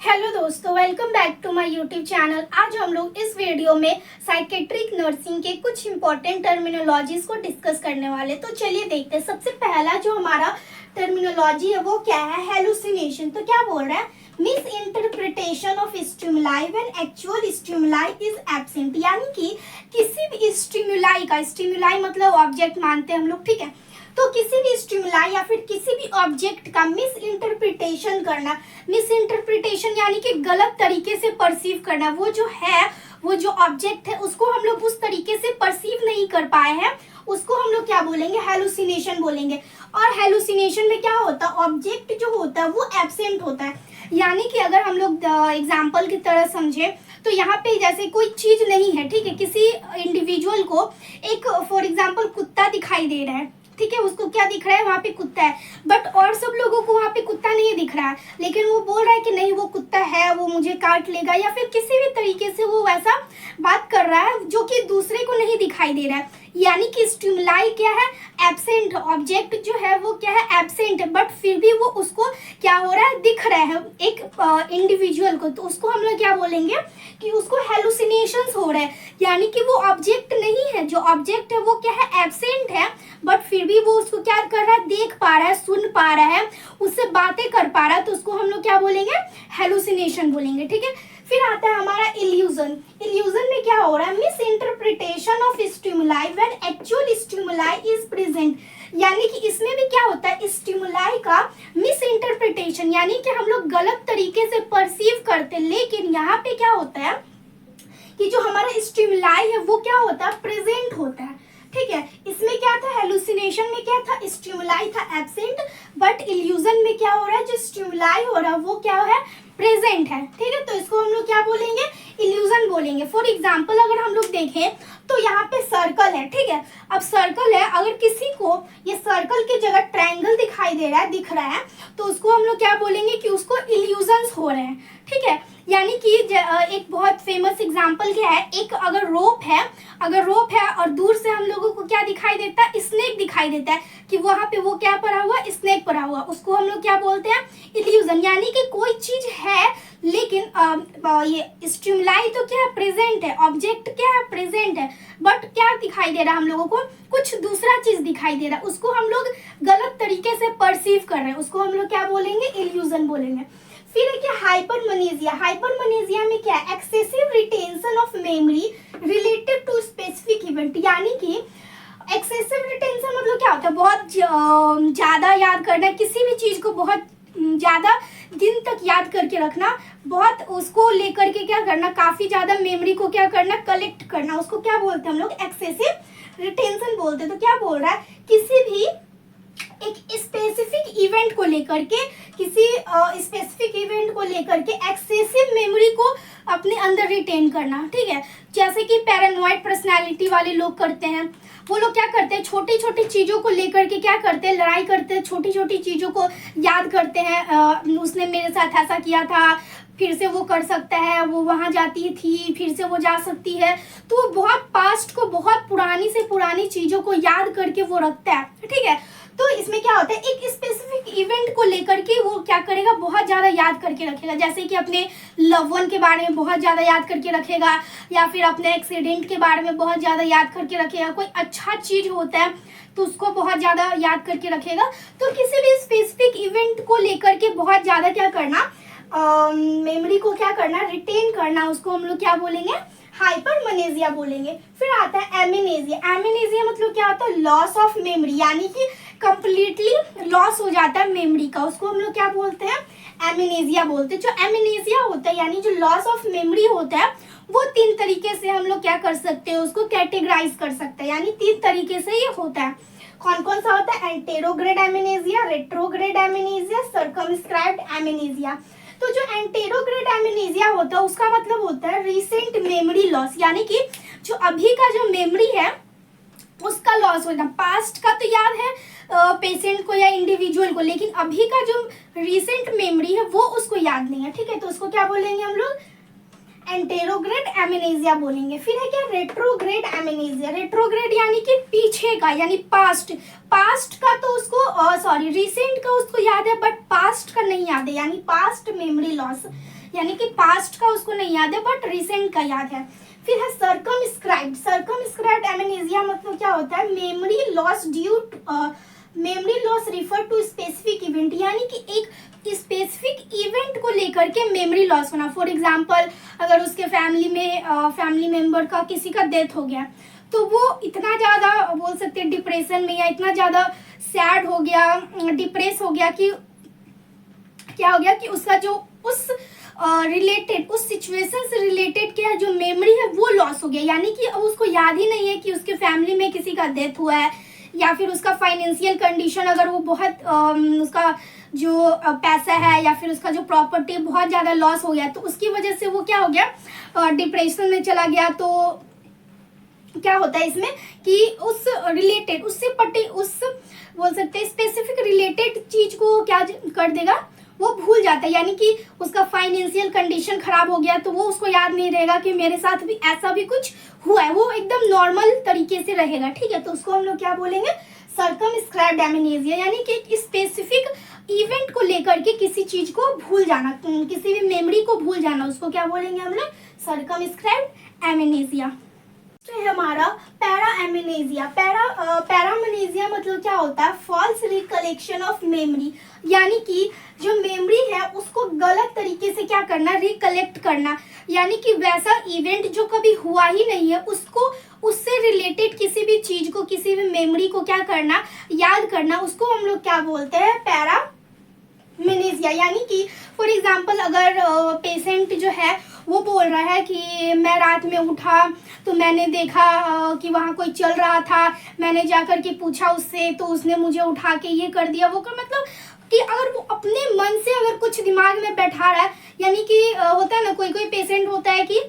Hello दोस्तों, welcome back to my YouTube channel. आज हम लोग इस वीडियो में साइकेट्रिक नर्सिंग के कुछ इंपॉर्टेंट टर्मिनोलॉजीज को डिस्कस करने वाले। तो चलिए देखते हैं। सबसे पहला जो हमारा टर्मिनोलॉजी है वो क्या है? हेलुसिनेशन। तो क्या बोल रहा है? Miss interpretation of stimuli when actual stimuli is absent. यानी कि किसी भी स्टिमुलाई का, स्टिमुलाई मतलब ऑब्जेक्ट मानते हैं हम लोग, ठीक है। तो किसी भी स्टिमुलाई या फिर किसी भी ऑब्जेक्ट का मिस इंटरप्रिटेशन करना, मिस इंटरप्रिटेशन यानी कि गलत तरीके से परसीव करना, वो जो है, वो जो ऑब्जेक्ट है उसको हम लोग उस तरीके से परसीव नहीं कर पाए हैं, उसको हम लोग क्या बोलेंगे? हेलुसिनेशन बोलेंगे। और हेलुसिनेशन में क्या होता है? ऑब्जेक्ट जो होता है वो एब्सेंट होता है। यानी कि अगर हम लोग एग्जाम्पल की तरह समझे तो यहाँ पे जैसे कोई चीज नहीं है, ठीक है, किसी इंडिविजुअल को एक फॉर एग्जाम्पल कुत्ता दिखाई दे रहा है, ठीक है, उसको क्या दिख रहा है? वहाँ पे कुत्ता है, बट और सब लोगों को वहाँ पे कुत्ता नहीं दिख रहा है, लेकिन वो बोल रहा है कि नहीं वो कुत्ता है, वो मुझे काट लेगा, या फिर किसी भी तरीके से वो वैसा बात कर रहा है जो कि दूसरे को नहीं दिखाई दे रहा है। यानी कि स्टिमुलाई क्या है? एब्सेंट। ऑब्जेक्ट जो है वो क्या है? एब्सेंट है, बट फिर भी वो उसको क्या हो रहा है? दिख रहा है एक इंडिविजुअल को। तो उसको हम लोग क्या बोलेंगे कि उसको हेलुसिनेशंस हो रहा है। यानी कि वो ऑब्जेक्ट नहीं है, जो ऑब्जेक्ट है वो क्या है? एब्सेंट है, बट फिर भी वो उसको क्या कर रहा है? देख पा रहा है, सुन पा रहा है, उससे बातें कर पा रहा है। तो उसको हम लोग क्या बोलेंगे? हेलुसिनेशन बोलेंगे, ठीक है। फिर आता है हमारा इल्यूजन। इल्यूजन में क्या हो रहा है? Miss interpretation of stimuli when actual stimuli is present. यानी कि इसमें भी क्या होता है? स्टिमुलाई का मिस इंटरप्रिटेशन, यानी कि हम लोग गलत तरीके से परसीव करते, लेकिन यहाँ पे क्या होता है कि जो हमारा स्टिमुलाई है वो क्या होता है? प्रेजेंट होता है, ठीक है। इसमें क्या था? हेलुसिनेशन में क्या था? स्टिमुलाई था एब्सेंट, बट इल्यूजन में क्या हो रहा है? जो स्टिमुलाई हो रहा है वो क्या है? प्रेजेंट है, ठीक है। तो इसको हम लोग क्या बोलेंगे? इल्यूजन बोलेंगे। फॉर एग्जाम्पल अगर हम लोग देखें तो यहाँ पे सर्कल है, ठीक है। अब सर्कल है, अगर किसी को ये सर्कल की जगह ट्रायंगल दिखाई दे रहा है, दिख रहा है, तो उसको हम लोग क्या बोलेंगे कि उसको इल्यूजन्स हो रहे हैं, ठीक है। यानी कि एक बहुत फेमस एग्जांपल क्या है? एक अगर रोप है और दूर से हम लोगों को क्या दिखाई देता है? स्नेक दिखाई देता है कि वहां पे वो क्या पड़ा हुआ? स्नेक पड़ा हुआ। उसको हम लोग क्या बोलते हैं? इल्यूजन। यानी कि कोई चीज है लेकिन ये स्टिमुलाई तो क्या है? प्रेजेंट है, ऑब्जेक्ट क्या है? प्रेजेंट है, बट क्या दिखाई दे रहा है हम लोगों को? कुछ दूसरा चीज दिखाई दे रहा है, उसको हम लोग गलत तरीके से परसीव कर रहे हैं, उसको हम लोग क्या बोलेंगे? इल्यूजन बोलेंगे। फिर है क्या? हाइपरमनेजिया। हाइपरमनेजिया में क्या है? Excessive retention of memory related to specific event. यानी कि एक्सेसिव रिटेंशन मतलब क्या होता है? बहुत ज्यादा याद करना, किसी भी चीज को बहुत ज्यादा दिन तक याद करके रखना, बहुत उसको लेकर के क्या करना? काफी ज्यादा मेमोरी को क्या करना? कलेक्ट करना, उसको क्या बोलते हैं हम लोग? एक्सेसिव रिटेंशन बोलते हैं। तो क्या बोल रहा है? किसी भी एक स्पेसिफिक इवेंट को लेकर के, किसी स्पेसिफिक इवेंट को लेकर के एक्सेसिव मेमोरी को अपने अंदर रिटेन करना, ठीक है। जैसे कि पैरानॉइड पर्सनालिटी वाले लोग करते हैं। वो लोग क्या करते हैं? छोटी छोटी चीजों को लेकर के क्या करते हैं? लड़ाई करते हैं, छोटी छोटी चीजों को याद करते हैं। उसने मेरे साथ ऐसा किया था, फिर से वो कर सकता है, वो वहां जाती थी, फिर से वो जा सकती है। तो वो बहुत पास्ट को, बहुत पुरानी से पुरानी चीजों को याद करके वो रखता है, ठीक है। तो इसमें क्या होता है? एक स्पेसिफिक इवेंट को लेकर के वो क्या करेगा? बहुत ज्यादा याद करके रखेगा। जैसे कि अपने लव वन के बारे में बहुत ज्यादा याद करके रखेगा, या फिर अपने एक्सीडेंट के बारे में बहुत ज्यादा याद करके रखेगा। कोई अच्छा चीज होता है तो उसको बहुत ज्यादा याद करके रखेगा। तो किसी भी स्पेसिफिक इवेंट को लेकर के बहुत ज्यादा क्या करना? मेमोरी को क्या करना? रिटेन करना, उसको हम लोग क्या बोलेंगे? हाइपरमनेजिया बोलेंगे। फिर आता है एमिनेजिया। एमिनेजिया मतलब क्या होता है? Loss of memory. यानी कि कंप्लीटली लॉस हो जाता है मेमोरी का, उसको हम लोग क्या बोलते हैं? एमिनेजिया बोलते हैं। जो एमिनेजिया होता है यानी जो लॉस ऑफ मेमोरी होता है, वो 3 तरीके से हम लोग क्या कर सकते हैं? उसको कैटेगराइज कर सकते हैं। यानी 3 तरीके से ये होता है। कौन कौन सा होता है? Anterograde amnesia, retrograde amnesia, circumscribed amnesia. तो जो एंटेरोग्रेड एमिनेजिया होता है उसका मतलब होता है रिसेंट मेमोरी लॉस। यानी कि जो अभी का जो मेमोरी है उसका लॉस होना। पास्ट का तो याद है पेशेंट को या इंडिविजुअल को, लेकिन अभी का जो रिसेंट मेमोरी है वो उसको याद नहीं है, ठीक है। तो उसको क्या बोलेंगे हम लोग? एंटेरोग्रेड एमेनेजिया बोलेंगे। फिर है क्या, रेट्रोग्रेड एमेनेजिया। रेट्रोग्रेड यानी कि पीछे का, यानी पास्ट। पास्ट का तो उसको सॉरी रिसेंट का उसको याद है बट पास्ट का नहीं याद है, यानी पास्ट मेमोरी लॉस, यानी कि पास्ट का उसको नहीं याद है बट रिसेंट का याद है। फिर है सर्कमस्क्राइब्ड। सर्कमस्क्राइब्ड एमेनेजिया मतलब क्या होता है, memory loss due memory loss refer to specific event, यानी कि एक स्पेसिफिक इवेंट को लेकर के मेमोरी लॉस होना। फॉर एग्जांपल अगर उसके फैमिली में फैमिली मेंबर का किसी का डेथ हो गया तो वो इतना ज़्यादा बोल सकते हैं डिप्रेशन में, या इतना ज़्यादा सैड हो गया, डिप्रेस हो गया कि क्या हो गया कि उसका जो उस रिलेटेड उस सिचुएशन से रिलेटेड क्या जो मेमोरी है वो लॉस हो गया, यानी कि अब उसको याद ही नहीं है कि उसके फैमिली में किसी का डेथ हुआ है, या फिर उसका फाइनेंशियल कंडीशन अगर वो बहुत उसका जो पैसा है या फिर उसका जो प्रॉपर्टी बहुत ज़्यादा लॉस हो गया तो उसकी वजह से वो क्या हो गया, डिप्रेशन में चला गया। तो क्या होता है इसमें कि उस रिलेटेड उस बोल सकते हैं स्पेसिफिक रिलेटेड चीज को क्या कर देगा, वो भूल जाता है, यानी कि उसका फाइनेंशियल कंडीशन खराब हो गया तो वो उसको याद नहीं रहेगा कि मेरे साथ भी ऐसा भी कुछ हुआ है, वो एकदम नॉर्मल तरीके से रहेगा। ठीक है, तो उसको हम लोग क्या बोलेंगे, सर्कमस्क्राइब्ड एमेनेजिया, यानी कि एक स्पेसिफिक इवेंट को लेकर के किसी चीज को भूल जाना, किसी भी मेमोरी को भूल जाना, उसको क्या बोलेंगे हम लोग, सर्कमस्क्राइब्ड एमेनेजिया। तो है हमारा पैरा एमेनेजिया। पैरामेनेजिया मतलब क्या होता है, फॉल्स रिकलेक्शन ऑफ मेमोरी, यानी कि जो मेमोरी है उसको गलत तरीके से क्या करना, रिकलेक्ट करना, यानी कि वैसा इवेंट जो कभी हुआ ही नहीं है उसको, उससे रिलेटेड किसी भी चीज को, किसी भी मेमोरी को क्या करना, याद करना, उसको हम लोग क्या बोलते हैं, पैरामेनेजिया। यानी कि फॉर एग्जाम्पल अगर पेशेंट जो है वो बोल रहा है कि मैं रात में उठा तो मैंने देखा कि वहाँ कोई चल रहा था, मैंने जाकर के पूछा उससे तो उसने मुझे उठा के ये कर दिया वो कर, मतलब कि अगर वो अपने मन से अगर कुछ दिमाग में बैठा रहा है, यानी कि होता है ना कोई कोई पेशेंट होता है कि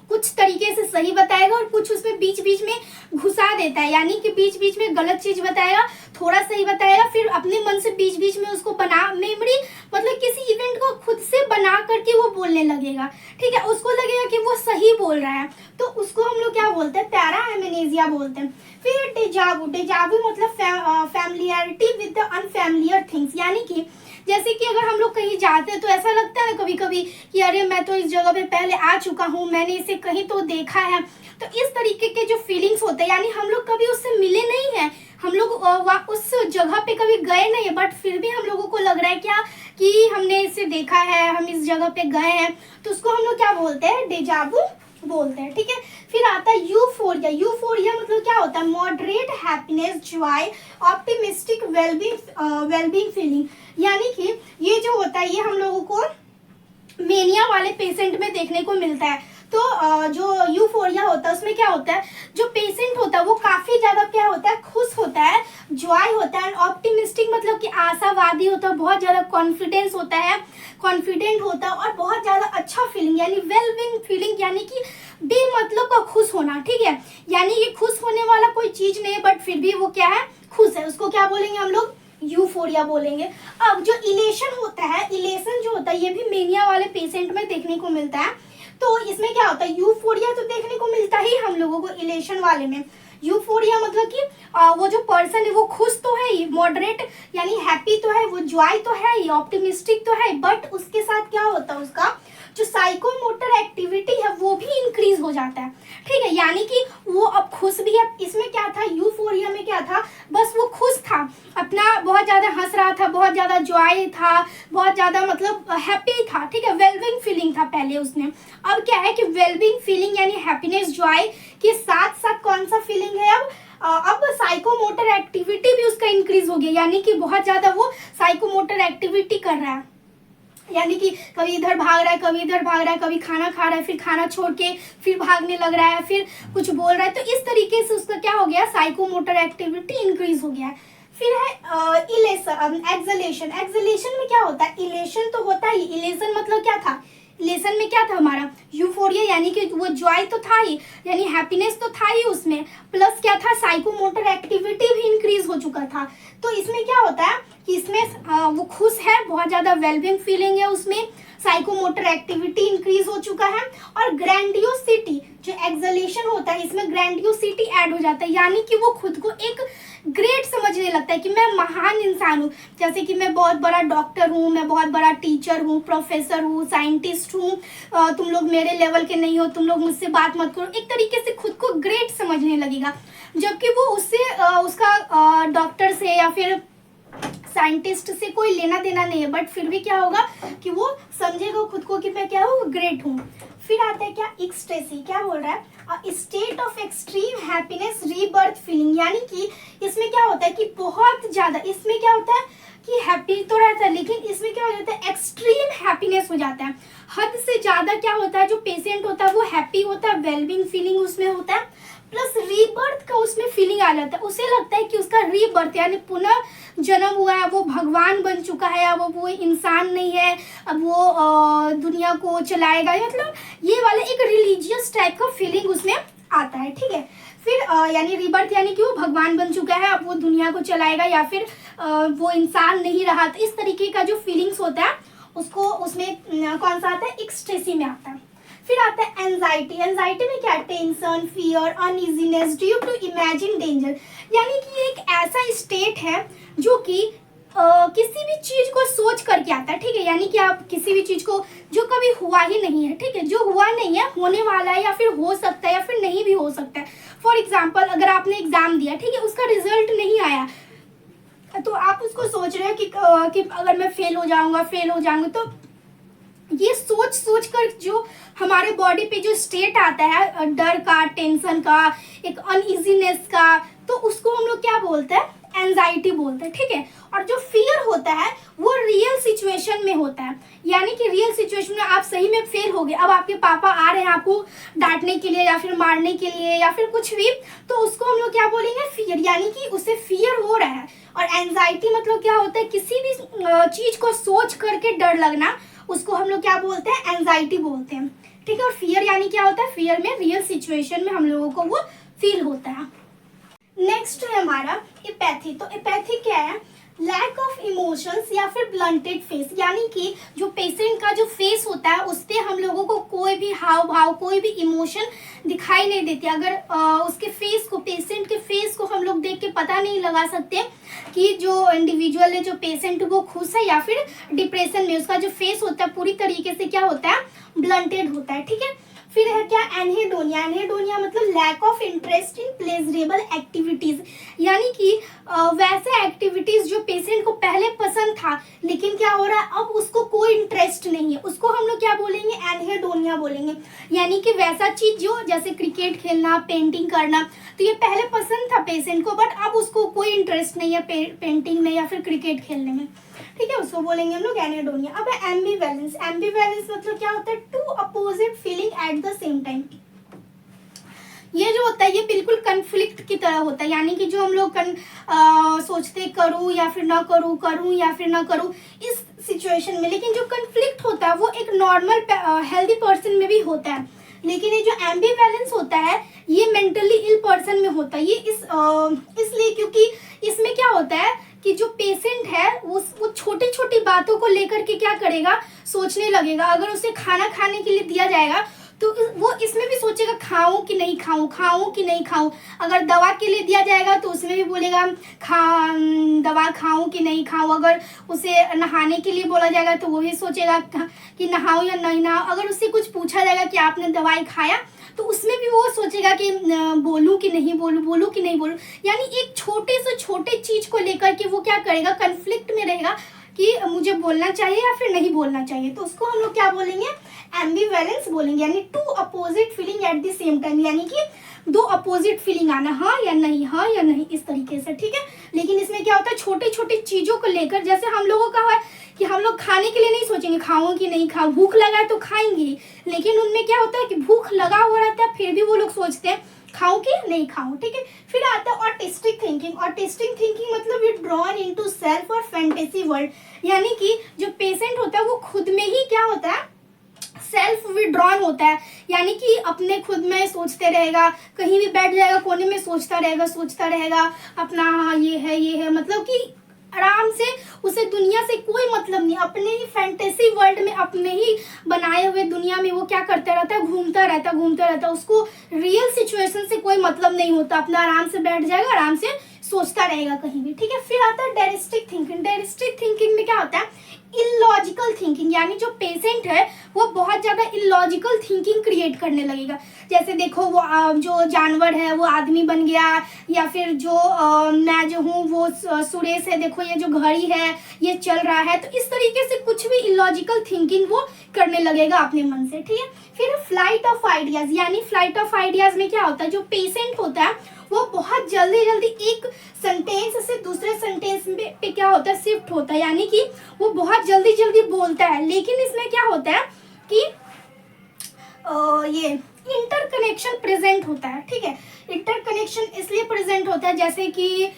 कुछ तरीके से सही बताएगा और कुछ उसमें बीच बीच में घुसा देता है, यानी कि बीच बीच में गलत चीज बताएगा, थोड़ा सही बताएगा, फिर अपने मन से बीच बीच में उसको बना मेमोरी, मतलब किसी इवेंट को खुद से बना करके वो बोलने लगेगा। ठीक है, उसको लगेगा कि वो सही बोल रहा है, तो उसको हम लोग क्या बोलते हैं, पैरा एमेनेजिया बोलते हैं। फिर डेजावू। डेजावू मतलब familiarity with the unfamiliar things, यानी कि जैसे कि अगर हम लोग कहीं जाते हैं तो ऐसा लगता है ना कभी कभी कि अरे मैं तो इस जगह पे पहले आ चुका हूँ, मैंने इसे कहीं तो देखा है। तो इस तरीके के जो फीलिंग्स होते हैं, यानी हम लोग कभी उससे मिले नहीं हैं, हम लोग उस जगह पे कभी गए नहीं है, बट फिर भी हम लोगों को लग रहा है क्या कि हमने इसे देखा है, हम इस जगह पे गए हैं, तो उसको हम लोग क्या बोलते हैं, डेजावू बोलते हैं। ठीक है, फिर आता है यूफोरिया। यूफोरिया मतलब क्या होता है, moderate happiness, Joy, optimistic, wellbeing feeling, यानी कि ये जो होता है ये हम लोगों को मेनिया वाले पेशेंट में देखने को मिलता है। तो जो यूफोरिया होता है उसमें क्या होता है, जो पेशेंट होता है वो काफी ज्यादा क्या होता है, खुश होता है, जॉय होता है, ऑप्टिमिस्टिक मतलब कि आशावादी होता है, बहुत ज्यादा कॉन्फिडेंस होता है, कॉन्फिडेंट होता है, और बहुत ज्यादा अच्छा फीलिंग यानी वेल बीइंग फीलिंग, यानी कि बेमतलब का खुश होना। ठीक है, यानी ये खुश होने वाला कोई चीज नहीं है बट फिर भी वो क्या है, खुश है, उसको क्या बोलेंगे हम लोग, यूफोरिया बोलेंगे। अब जो इलेशन होता है, इलेशन जो होता है ये भी मेनिया वाले पेशेंट में देखने को मिलता है। तो इसमें क्या होता है, यूफोरिया तो देखने को मिलता ही हम लोगों को इलेशन वाले में। यूफोरिया मतलब कि वो जो पर्सन है वो खुश तो है ही, मॉडरेट यानी हैप्पी तो है, वो जॉय तो है ही, ऑप्टिमिस्टिक तो है, बट उसके साथ क्या होता है, उसका जो साइकोमोटर एक्टिविटी है वो भी इंक्रीज हो जाता है। ठीक है, यानी कि वो अब खुश भी है। इसमें क्या था, यूफोरिया में क्या था, बस वो खुश था, अपना बहुत ज्यादा हंस रहा था, बहुत ज्यादा जॉय था, बहुत ज्यादा मतलब हैप्पी था। ठीक है, वेलबींग फीलिंग था पहले उसने। अब क्या है कि वेलबींग फीलिंग यानी हैप्पीनेस, जॉय के साथ साथ कौन सा फीलिंग है, अब साइकोमोटर एक्टिविटी भी उसका इंक्रीज हो गया, यानी कि बहुत ज्यादा वो साइकोमोटर एक्टिविटी कर रहा है, यानी कि कभी इधर भाग रहा है, कभी इधर भाग रहा है, कभी खाना खा रहा है, फिर खाना छोड़ के फिर भागने लग रहा है, फिर कुछ बोल रहा है। तो इस तरीके से उसका क्या हो गया, साइकोमोटर एक्टिविटी इंक्रीज हो गया है। फिर है इलेशन, एक्सलेशन। एक्सलेशन में क्या होता है, इलेशन तो होता ही, इलेशन मतलब क्या था, इलेशन में क्या था हमारा, यूफोरिया यानी कि वो जॉय तो था ही, यानी हैप्पीनेस तो था ही उसमें, प्लस क्या था, साइकोमोटर एक्टिविटी भी इंक्रीज हो चुका था। तो इसमें क्या होता है कि इसमें वो खुश है, बहुत ज्यादा वेलबींग फीलिंग है उसमें, साइकोमोटर एक्टिविटी इंक्रीज हो चुका है, और ग्रैंडियोसिटी जो एक्सलेशन होता है इसमें ग्रैंडियोसिटी ऐड हो जाता है, यानी कि वो खुद को एक ग्रेट समझने लगता है कि मैं महान इंसान हूँ, जैसे कि मैं बहुत बड़ा डॉक्टर हूँ, मैं बहुत बड़ा टीचर हूँ, प्रोफेसर हूँ, साइंटिस्ट हूँ, तुम लोग मेरे लेवल के नहीं हो, तुम लोग मुझसे बात मत करो। एक तरीके से खुद को ग्रेट समझने लगेगा, जबकि वो उससे उसका डॉक्टर से या फिर साइंटिस्ट से कोई लेना देना नहीं है, बट फिर भी क्या होगा कि वो समझेगा खुद को कि मैं क्या हूँ, ग्रेट हूँ। फिर आता है क्या, एक्सटेसी, क्या बोल रहा है, state of extreme happiness rebirth feeling, यानी कि इसमें क्या होता है कि बहुत ज्यादा, इसमें क्या होता है कि हैप्पी तो रहता है, लेकिन इसमें क्या हो जाता है, एक्सट्रीम हैप्पीनेस हो जाता है, हद से ज्यादा क्या होता है, जो पेशेंट होता है वो हैप्पी होता है, वेलबींग फीलिंग उसमें होता है, प्लस रीबर्थ का उसमें फीलिंग आ जाता है, उसे लगता है कि उसका रीबर्थ यानी पुनः जन्म हुआ है, वो भगवान बन चुका है, अब वो इंसान नहीं है, अब वो दुनिया को चलाएगा, मतलब ये वाला एक रिलीजियस टाइप का फीलिंग उसमें आता है, ठीक है। फिर यानी रीबर्थ यानी कि वो भगवान बन चुका है, अब वो दुनिया को चलाएगा, या फिर वो इंसान नहीं रहा, तो इस तरीके का जो फीलिंग्स होता है उसको उसमें कौन सा आता है, एक्सटेसी में आता है। फिर आता है एंजाइटी, एंजाइटी में क्या, tension, fear, uneasiness due to imagine danger, यानी कि एक ऐसा स्टेट है जो कि किसी भी चीज को सोच करके आता है, ठीक है, यानी कि आप किसी भी चीज को जो कभी हुआ ही नहीं है, ठीक है, जो हुआ नहीं है होने वाला है, या फिर हो सकता है या फिर नहीं भी हो सकता है। फॉर एग्जाम्पल अगर आपने एग्जाम दिया, ठीक है, उसका रिजल्ट नहीं आया, तो आप उसको सोच रहे हो कि अगर मैं फेल हो जाऊंगा, तो ये सोच सोच कर जो हमारे बॉडी पे जो स्टेट आता है डर का, टेंशन का, एक अनइजीनेस का, तो उसको हम लोग क्या बोलते हैं, एंजाइटी बोलते हैं, ठीक है। और जो फियर होता है वो रियल सिचुएशन में होता है, यानी कि रियल सिचुएशन में आप सही में फेल हो गए, अब आपके पापा आ रहे हैं आपको डांटने के लिए या फिर मारने के लिए या फिर कुछ भी, तो उसको हम लोग क्या बोलेंगे, फियर, यानी कि उसे फियर हो रहा है। और एंजाइटी मतलब क्या होता है, किसी भी चीज को सोच करके डर लगना, उसको हम लोग क्या बोलते हैं, एंजाइटी बोलते हैं, ठीक है। और फियर यानी क्या होता है, फियर में रियल सिचुएशन में हम लोगों को वो फील होता है। नेक्स्ट है हमारा एपैथी, तो एपैथी क्या है, लैक ऑफ इमोशंस या फिर ब्लंटेड फेस, यानी कि जो पेशेंट का जो फेस होता है उस पर हम लोगों को कोई भी हाव भाव, कोई भी इमोशन दिखाई नहीं देती। अगर उसके फेस को, पेशेंट के फेस को हम लोग देख के पता नहीं लगा सकते कि जो इंडिविजुअल है, जो पेशेंट वो खुश है या फिर डिप्रेशन में, उसका जो फेस होता है पूरी तरीके से क्या होता है, ब्लंटेड होता है, ठीक है। फिर है क्या, एनहेडोनिया, एनहेडोनिया मतलब lack of interest in pleasurable activities, यानी कि वैसे एक्टिविटीज जो पेशेंट को पहले पसंद था लेकिन क्या हो रहा है, अब उसको कोई इंटरेस्ट नहीं है, उसको हम लोग क्या बोलेंगे, एनहेडोनिया बोलेंगे। यानी कि वैसा चीज जो जैसे क्रिकेट खेलना, पेंटिंग करना, तो ये पहले पसंद था पेशेंट को, बट अब उसको कोई इंटरेस्ट नहीं है पेंटिंग में या फिर क्रिकेट खेलने में, ठीक है, उसको बोलेंगे हम लोग एनेडोनिया। अब है एम्बिवैलेंस, एम्बिवैलेंस मतलब क्या होता है, two opposite feeling at the same time. ये जो होता है ये बिल्कुल कन्फ्लिक्ट की तरह होता है, यानी कि जो हम लोग सोचते करूँ या फिर ना करूँ, करूँ या फिर ना करूँ इस सिचुएशन में, लेकिन जो कन्फ्लिक्ट होता है वो एक नॉर्मल हेल्दी पर्सन में भी होता है, लेकिन ये जो एम्बिवैलेंस होता है ये मेंटली इल पर्सन में होता है। ये इसलिए क्योंकि इसमें क्या होता है कि जो पेशेंट है वो छोटी छोटी बातों को लेकर के क्या करेगा, सोचने लगेगा। अगर उसे खाना खाने के लिए दिया जाएगा तो वो इसमें भी सोचेगा खाऊं कि नहीं खाऊं, खाऊं कि नहीं खाऊं। अगर दवा के लिए दिया जाएगा तो उसमें भी बोलेगा दवा खाऊं कि नहीं खाऊं। अगर उसे नहाने के लिए बोला जाएगा तो वो भी सोचेगा कि नहाऊं या नहीं नहाऊं। अगर उससे कुछ पूछा जाएगा कि आपने दवाई खाया तो उसमें भी वो सोचेगा कि बोलूं कि नहीं बोलूं, बोलूं कि नहीं बोलूं। यानी एक छोटे से छोटे चीज को लेकर के वो क्या करेगा, कन्फ्लिक्ट में रहेगा कि मुझे बोलना चाहिए या फिर नहीं बोलना चाहिए। तो उसको हम लोग क्या बोलेंगे, एम्बिवैलेंस बोलेंगे, यानी two opposite feeling at the same time, यानी कि दो अपोजिट फीलिंग आना, हाँ या नहीं, हाँ या नहीं, इस तरीके से, ठीक है। लेकिन इसमें क्या होता है, छोटे छोटे चीजों को लेकर, जैसे हम लोगों का है कि हम लोग खाने के लिए नहीं सोचेंगे खाऊं कि नहीं खाऊं, भूख लगा है तो खाएंगे, लेकिन उनमें क्या होता है कि भूख लगा हुआ रहता है फिर भी वो लोग सोचते हैं खाऊं कि नहीं खाऊं, ठीक है। फिर आता है ऑटिस्टिक थिंकिंग। ऑटिस्टिक थिंकिंग मतलब ये ड्रॉन इनटू सेल्फ और फैंटेसी वर्ल्ड, यानी कि जो पेशेंट होता है वो खुद में ही क्या होता है, सेल्फ विड्रॉन होता है, यानी कि अपने खुद में सोचते रहेगा, कहीं भी बैठ जाएगा कोने में सोचता रहेगा अपना ये है, मतलब कि आराम से, उसे दुनिया से कोई मतलब नहीं, अपने ही फैंटेसी वर्ल्ड में, अपने ही बनाए हुए दुनिया में वो क्या करता रहता है, घूमता रहता है। उसको रियल सिचुएशन से कोई मतलब नहीं होता, अपना आराम से बैठ जाएगा, आराम से सोचता रहेगा कहीं भी, ठीक है। फिर आता है डेरिस्टिक थिंकिंग। डेरिस्टिक थिंकिंग में क्या होता है, इलॉजिकल थिंकिंग, यानी जो पेशेंट है वो बहुत ज़्यादा इलॉजिकल थिंकिंग क्रिएट करने लगेगा। जैसे देखो वो जो जानवर है वो आदमी बन गया, या फिर जो मैं जो हूँ वो सुरेश है, देखो ये जो घड़ी है ये चल रहा है। तो इस तरीके से कुछ भी इलॉजिकल थिंकिंग वो करने लगेगा अपने मन से, ठीक है। फिर फ्लाइट ऑफ आइडियाज, यानी फ्लाइट ऑफ आइडियाज में क्या होता है, जो पेशेंट होता है वो बहुत जल्दी एक सेंटेंस से दूसरे सेंटेंस पे क्या होता है, शिफ्ट होता है, यानी कि वो बहुत जल्दी बोलता है। लेकिन इसमें क्या होता है कि ये इंटरकनेक्शन प्रेजेंट होता है, ठीक है। इंटरकनेक्शन इसलिए प्रेजेंट होता है, जैसे कि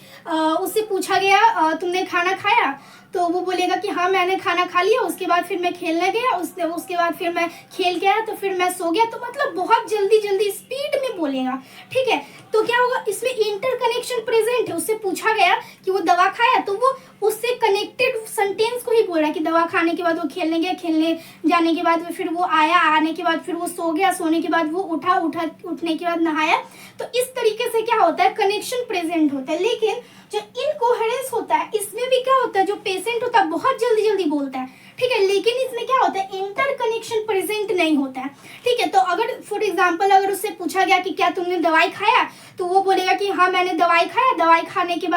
उससे पूछा गया तुमने खाना खाया, तो वो बोलेगा कि हाँ मैंने खाना खा लिया, उसके बाद फिर मैं खेलने गया, उसके बाद फिर मैं खेल के आया, तो फिर मैं सो गया। तो मतलब बहुत जल्दी स्पीड में बोलेगा, ठीक है। तो क्या होगा, इसमें इंटरकनेक्शन प्रेजेंट है। उससे पूछा गया कि वो दवा खाया, तो वो उससे कनेक्टेड सेंटेंस को ही बोल रहा है कि दवा खाने के बाद वो खेलने गया, खेलने जाने के बाद फिर वो आया, आने के बाद फिर वो सो गया, सोने के बाद वो उठने के बाद नहाया। तो इस तरीके से क्या होता है, कनेक्शन प्रेजेंट होता है। लेकिन जो इनकोहेरेंस होता है, इसमें भी क्या होता है, जो पेशेंट होता है बहुत जल्दी बोलता है, ठीक है। लेकिन इसमें क्या होता है, इंटरकनेक्शन प्रेजेंट नहीं होता है, ठीक है। तो अगर फॉर एग्जांपल अगर उससे पूछा गया कि क्या तुमने दवाई खाया, तो वो बोलेगा कि हाँ मैंने दवाई खाया। दवाई खाने के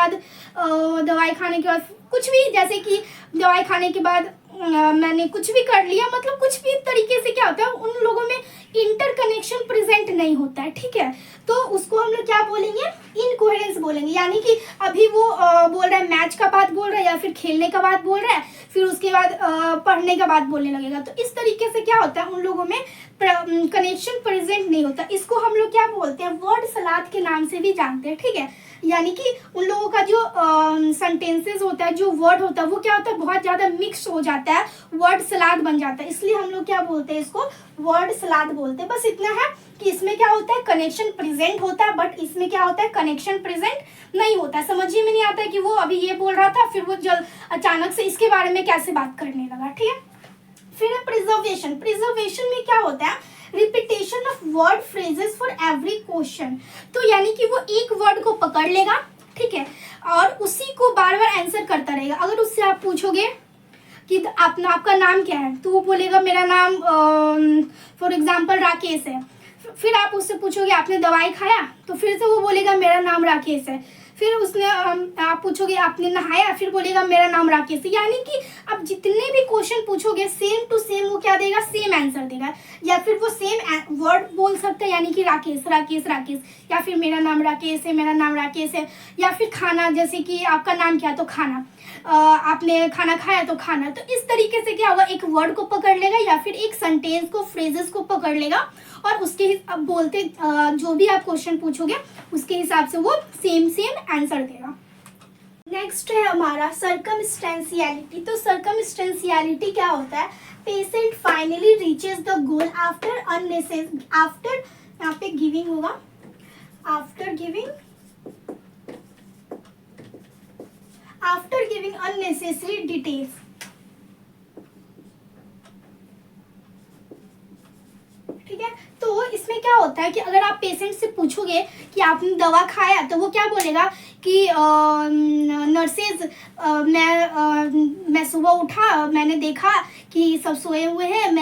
बाद कुछ भी, जैसे कि दवाई खाने के बाद मैंने कुछ भी कर लिया, मतलब कुछ भी तरीके से क्या होता है, उन लोगों में इंटरकनेक्शन प्रेजेंट नहीं होता है, ठीक है। तो उसको हम लोग क्या बोलेंगे, इनकोहेरेंस बोलेंगे। यानी कि अभी वो बोल रहा है मैच का बात बोल रहा है, या फिर खेलने का बात बोल रहा है, फिर उसके बाद पढ़ने का बात बोलने लगेगा। तो इस तरीके से क्या होता है, उन लोगों में कनेक्शन प्रेजेंट नहीं होता। इसको हम लोग क्या बोलते हैं, वर्ड सलाद के नाम से भी जानते हैं, ठीक है। यानी कि उन लोगों का जो सेंटेंसेस होता है, जो वर्ड होता है, वो क्या होता है, बहुत ज़्यादा मिक्स हो जाता है, वर्ड सलाद बन जाता है। इसलिए हम लोग क्या बोलते हैं, इसको वर्ड सलाद बोलते हैं। बस इतना है कि इसमें क्या होता है, कनेक्शन प्रेजेंट होता है, बट इसमें क्या होता है, कनेक्शन प्रेजेंट नहीं होता है। समझ में नहीं आता है कि वो अभी ये बोल रहा था, फिर वो अचानक से इसके बारे में कैसे बात करने लगा, ठीक है। फिर है प्रिजर्वेशन। प्रिजर्वेशन में क्या होता है, repetition of word phrases for every question. तो यानी कि वो एक वर्ड को पकड़ लेगा, ठीक है, और उसी को बार बार आंसर करता रहेगा। अगर उससे आप पूछोगे कि आपका नाम क्या है, तो वो बोलेगा मेरा नाम फॉर एग्जांपल राकेश है। फिर आप उससे पूछोगे आपने दवाई खाया, तो फिर से वो बोलेगा मेरा नाम राकेश है। फिर उसने आप पूछोगे आपने नहाया, फिर बोलेगा मेरा नाम राकेश है। यानी कि आप जितने भी क्वेश्चन पूछोगे सेम टू सेम वो क्या देगा, सेम आंसर देगा। या फिर वो सेम वर्ड बोल सकते हैं, यानी कि राकेश राकेश राकेश, या फिर मेरा नाम राकेश है, मेरा नाम राकेश है। या फिर खाना, जैसे कि आपका नाम क्या है, तो खाना, आपने खाना खाया तो खाना। तो इस तरीके से क्या होगा, एक वर्ड को पकड़ लेगा, या फिर एक सेंटेंस को, फ्रेजेस को पकड़ लेगा, और उसके अब बोलते जो भी आप क्वेश्चन पूछोगे उसके हिसाब से वो सेम आंसर देगा। नेक्स्ट है हमारा सर्कमस्टेंशियलिटी। तो सर्कमस्टेंशियलिटी क्या होता है, patient finally reaches the goal after after, यहाँ पे गिविंग होगा, आफ्टर गिविंग अननेसेसरी डिटेल्स, ठीक है। तो इसमें क्या होता है कि अगर आप पेशेंट से पूछोगे कि आपने दवा खाया, तो वो क्या बोलेगा कि नर्सेज मैं सुबह उठा, मैंने देखा कि सब सोए हुए हैं,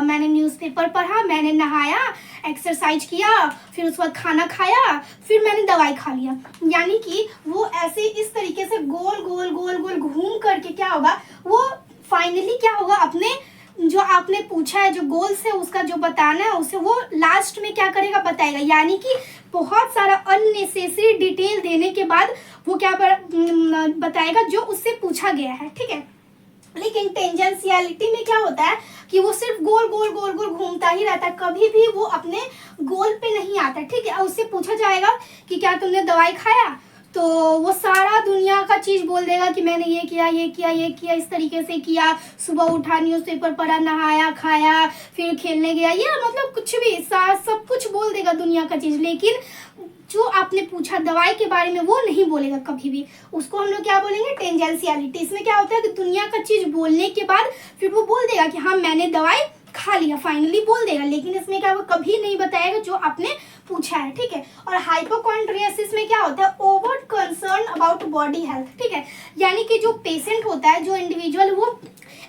मैंने न्यूज़पेपर पढ़ा, मैंने नहाया, एक्सरसाइज किया, फिर उस वक्त खाना खाया, फिर मैंने दवाई खा लिया। यानी कि वो ऐसे इस तरीके से गोल गोल गोल गोल घूम करके क्या होगा, वो फाइनली क्या होगा, अपने जो आपने पूछा है, जो गोल से उसका जो बताना है, उसे वो लास्ट में क्या करेगा, बताएगा। यानी कि बहुत सारा अननेसेसरी डिटेल देने के बाद वो क्या बताएगा, जो उससे पूछा गया है, ठीक है। लेकिन टेंजेंशियलिटी में क्या होता है कि वो सिर्फ गोल गोल गोल गोल घूमता ही रहता है, कभी भी वो अपने गोल पे नहीं आता, ठीक है। उससे पूछा जाएगा कि क्या तुमने दवाई खाया, तो वो सारा दुनिया का चीज़ बोल देगा कि मैंने ये किया ये किया ये किया, इस तरीके से किया, सुबह उठा, न्यूज़पेपर पढ़ा, नहाया, खाया, फिर खेलने गया, ये मतलब कुछ भी सब कुछ बोल देगा दुनिया का चीज़। लेकिन जो आपने पूछा दवाई के बारे में वो नहीं बोलेगा कभी भी। उसको हम लोग क्या बोलेंगे, टेंजेंशियलिटी। इसमें क्या होता है कि दुनिया का चीज बोलने के बाद फिर वो बोल देगा कि हाँ मैंने दवाई खा लिया, फाइनली बोल देगा, लेकिन इसमें क्या वो कभी नहीं बताएगा जो आपने पूछा है, ठीक है। और हाइपोकॉन्ड्रियासिस में क्या होता है, over concern about body health, ठीक है। यानी कि जो पेशेंट होता है, जो इंडिविजुअल, वो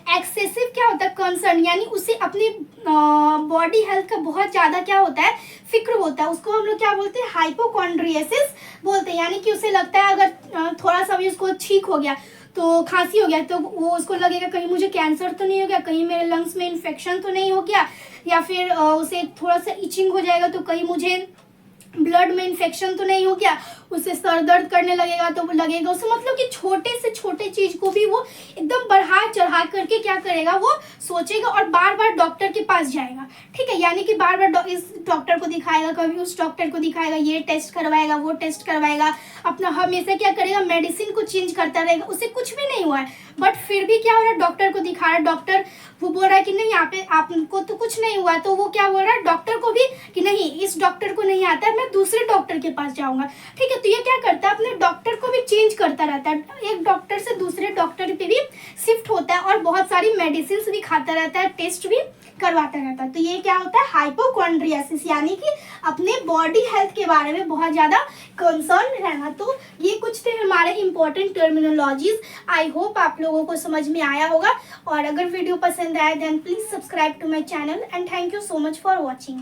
एक्सेसिव क्या होता है, कंसर्न, यानी उसे अपनी बॉडी हेल्थ का बहुत ज़्यादा क्या होता है, फिक्र होता है। उसको हम लोग क्या बोलते हैं, हाइपोकॉन्ड्रियासिस बोलते हैं। यानी कि उसे लगता है अगर थोड़ा सा भी उसको ठीक हो गया, तो खांसी हो गया, तो वो उसको लगेगा कहीं मुझे कैंसर तो नहीं हो गया, कहीं मेरे लंग्स में इन्फेक्शन तो नहीं हो गया, या फिर उसे थोड़ा सा इचिंग हो जाएगा तो कहीं मुझे ब्लड में इन्फेक्शन तो नहीं हो गया, उसे सर दर्द करने लगेगा तो लगेगा उसे, मतलब कि छोटे से छोटे चीज को भी वो एकदम बढ़ा चढ़ा करके क्या करेगा, वो सोचेगा और बार बार डॉक्टर के पास जाएगा, ठीक है। यानी कि बार बार इस डॉक्टर को दिखाएगा, कभी उस डॉक्टर को दिखाएगा, ये टेस्ट करवाएगा, वो टेस्ट करवाएगा, अपना हमेशा क्या करेगा, मेडिसिन को चेंज करता रहेगा। उसे कुछ भी नहीं हुआ है, बट फिर भी क्या हो रहा है, डॉक्टर को दिखा रहा है, डॉक्टर वो बोल रहा है कि नहीं यहाँ पे आपको तो कुछ नहीं हुआ, तो वो क्या बोल रहा है डॉक्टर को भी कि नहीं इस डॉक्टर को नहीं आता है, मैं दूसरे डॉक्टर के पास जाऊंगा, ठीक है। तो ये क्या करता है, अपने डॉक्टर को भी चेंज करता रहता है, एक डॉक्टर से दूसरे डॉक्टर पे भी शिफ्ट होता है और बहुत सारी मेडिसिन भी खाता रहता है, टेस्ट भी करवाता रहता है। तो ये क्या होता है, हाइपोकॉन्ड्रियासिस, यानी कि अपने बॉडी हेल्थ के बारे में बहुत ज्यादा कंसर्न रहना। तो ये कुछ थे हमारे इंपॉर्टेंट टर्मिनोलॉजीज। आई होप आप लोगों को समझ में आया होगा, और अगर वीडियो पसंद आए then please subscribe to my channel and thank you so much for watching.